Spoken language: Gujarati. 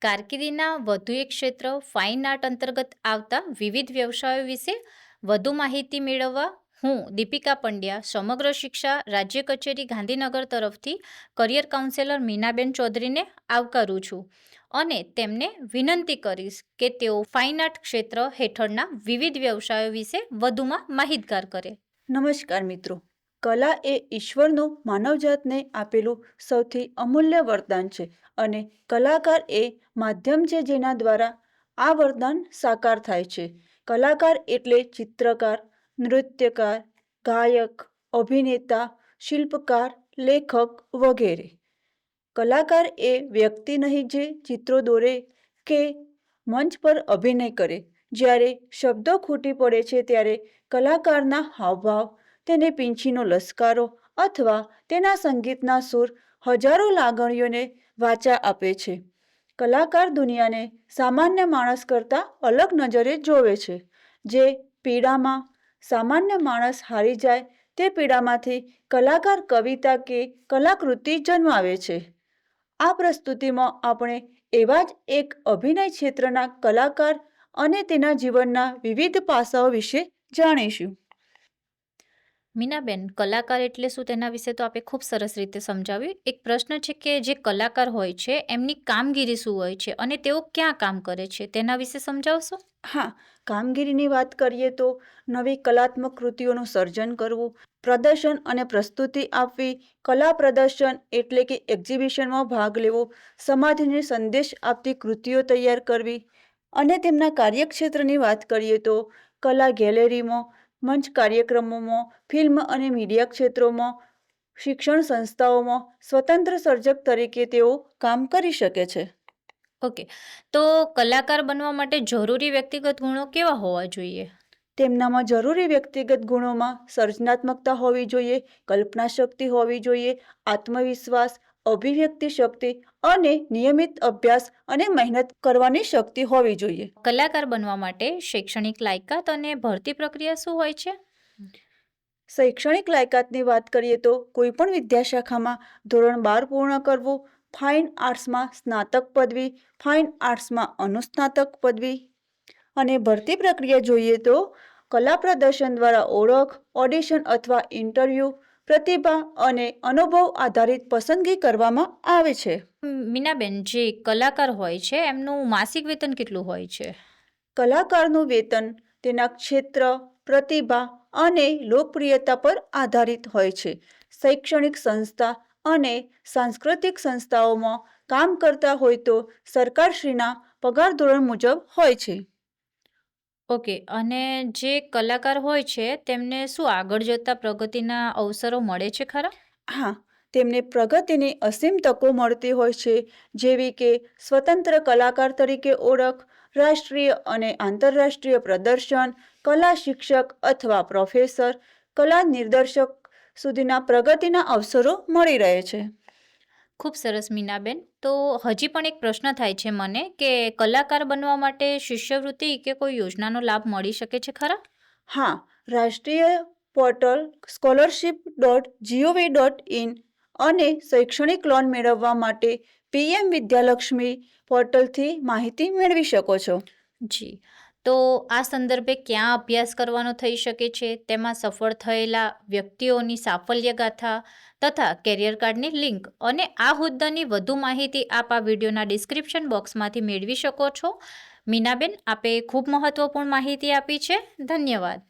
કારકિર્દીના વધુ એક ક્ષેત્ર ફાઇન આર્ટ અંતર્ગત આવતા વિવિધ વ્યવસાયો વિશે વધુ માહિતી મેળવવા હું દીપિકા પંડ્યા સમગ્ર શિક્ષા રાજ્ય કચેરી ગાંધીનગર તરફથી કરિયર કાઉન્સેલર મીનાબેન ચૌધરીને આવકારું છું અને તેમને વિનંતી કરીશ કે તેઓ ફાઇન આર્ટ ક્ષેત્ર હેઠળના વિવિધ વ્યવસાયો વિશે વધુમાં માહિતગાર કરે. નમસ્કાર મિત્રો. કલા એ ઈશ્વરનું માનવજાતને આપેલું સૌથી અમૂલ્ય વરદાન છે અને કલાકાર એ માધ્યમ છે જેના દ્વારા આ વરદાન સાકાર થાય છે. કલાકાર એટલે ચિત્રકાર, નૃત્યકાર, ગાયક, અભિનેતા, શિલ્પકાર, લેખક વગેરે. કલાકાર એ વ્યક્તિ નહીં જે ચિત્રો દોરે કે મંચ પર અભિનય કરે. જ્યારે શબ્દો ખૂટી પડે છે ત્યારે કલાકારના હાવભાવ, તેને પીંછીનો લસકારો અથવા તેના સંગીતના સૂર હજારો લાગણીઓને વાચા આપે છે. કલાકાર દુનિયાને સામાન્ય માણસ કરતાં અલગ નજરે જોવે છે. જે પીડામાં સામાન્ય માણસ હારી જાય તે પીડામાંથી કલાકાર કવિતા કે કલાકૃતિ જન્માવે છે. આ પ્રસ્તુતિમાં આપણે એવા જ એક અભિનય ક્ષેત્રના કલાકાર અને તેના જીવનના વિવિધ પાસાઓ વિશે જાણીશું. મીનાબેન, કલાકાર એટલે શું તેના વિશે તો આપણે ખૂબ સરસ રીતે સમજાવ્યું. એક પ્રશ્ન છે કે જે કલાકાર હોય છે એમની કામગીરી શું હોય છે અને તેઓ ક્યાં કામ કરે છે તેના વિશે સમજાવશો? હા, કામગીરીની વાત કરીએ તો નવી કલાત્મક કૃતિઓનું સર્જન કરવું, પ્રદર્શન અને પ્રસ્તુતિ આપવી. કલા પ્રદર્શન એટલે કે એક્ઝિબિશનમાં ભાગ લેવો, સમાજને સંદેશ આપતી કૃતિઓ તૈયાર કરવી. અને તેમના કાર્યક્ષેત્રની વાત કરીએ તો કલા ગેલેરીમાં, મંચ કાર્યક્રમોમાં, ફિલ્મ અને મીડિયા ક્ષેત્રોમાં, શિક્ષણ સંસ્થાઓમાં સ્વતંત્ર સર્જક તરીકે તેઓ કામ કરી શકે છે. ઓકે, તો કલાકાર બનવા માટે જરૂરી વ્યક્તિગત ગુણો કેવા હોવા જોઈએ? તેમનામાં જરૂરી વ્યક્તિગત ગુણોમાં સર્જનાત્મકતા હોવી જોઈએ, કલ્પના શક્તિ હોવી જોઈએ, આત્મવિશ્વાસ, અભિવ્યક્તિ શક્તિ અને નિયમિત અભ્યાસ અને મહેનત કરવાની શક્તિ હોવી જોઈએ. કલાકાર બનવા માટે શૈક્ષણિક લાયકાત અને ભરતી પ્રક્રિયા શું હોય છે? શૈક્ષણિક લાયકાતની વાત કરીએ તો કોઈપણ વિદ્યાશાખામાં ધોરણ 12 પૂર્ણ કરવું, ફાઇન આર્ટ્સમાં સ્નાતક પદવી, ફાઇન આર્ટ્સમાં અનુસ્નાતક પદવી. અને ભરતી પ્રક્રિયા જોઈએ તો કલા પ્રદર્શન દ્વારા ઓળખ, ઓડિશન અથવા ઇન્ટરવ્યૂ, પ્રતિભા અને અનુભવ આધારિત પસંદગી કરવામાં આવે છે. મીનાબેન, જે કલાકાર હોય છે એમનું માસિક વેતન કેટલું હોય છે? કલાકારનું વેતન તેના ક્ષેત્ર, પ્રતિભા અને લોકપ્રિયતા પર આધારિત હોય છે. શૈક્ષણિક સંસ્થા અને સાંસ્કૃતિક સંસ્થાઓમાં કામ કરતા હોય તો સરકારશ્રીના પગાર ધોરણ મુજબ હોય છે. ઓકે, અને જે કલાકાર હોય છે તેમને શું આગળ જતા પ્રગતિના અવસરો મળે છે ખરા? હા, તેમને પ્રગતિની અસીમ તકો મળતી હોય છે, જેવી કે સ્વતંત્ર કલાકાર તરીકે ઓળખ, રાષ્ટ્રીય અને આંતરરાષ્ટ્રીય પ્રદર્શન, કલા શિક્ષક અથવા પ્રોફેસર, કલા નિર્દેશક સુધીના પ્રગતિના અવસરો મળી રહે છે. ખૂબ સરસ મીનાબેન. તો હજી પણ એક પ્રશ્ન થાય છે મને કે કલાકાર બનવા માટે શિષ્યવૃત્તિ કે કોઈ યોજનાનો લાભ મળી શકે છે ખરા? હા, રાષ્ટ્રીય પોર્ટલ scholarship.gov.in અને શૈક્ષણિક લોન મેળવવા માટે PM વિદ્યાલક્ષ્મી પોર્ટલથી માહિતી મેળવી શકો છો. જી, તો આ સંદર્ભે ક્યાં અભ્યાસ કરવાનો થઈ શકે છે, તેમાં સફળ થયેલા વ્યક્તિઓની સાફલ્ય ગાથા તથા કેરિયર કાર્ડની લિંક અને આ હોદ્દાની વધુ માહિતી આપ આ વિડીયોના ડિસ્ક્રિપ્શન બોક્સમાંથી મેળવી શકો છો. મીનાબેન, આપે ખૂબ મહત્વપૂર્ણ માહિતી આપી છે. ધન્યવાદ.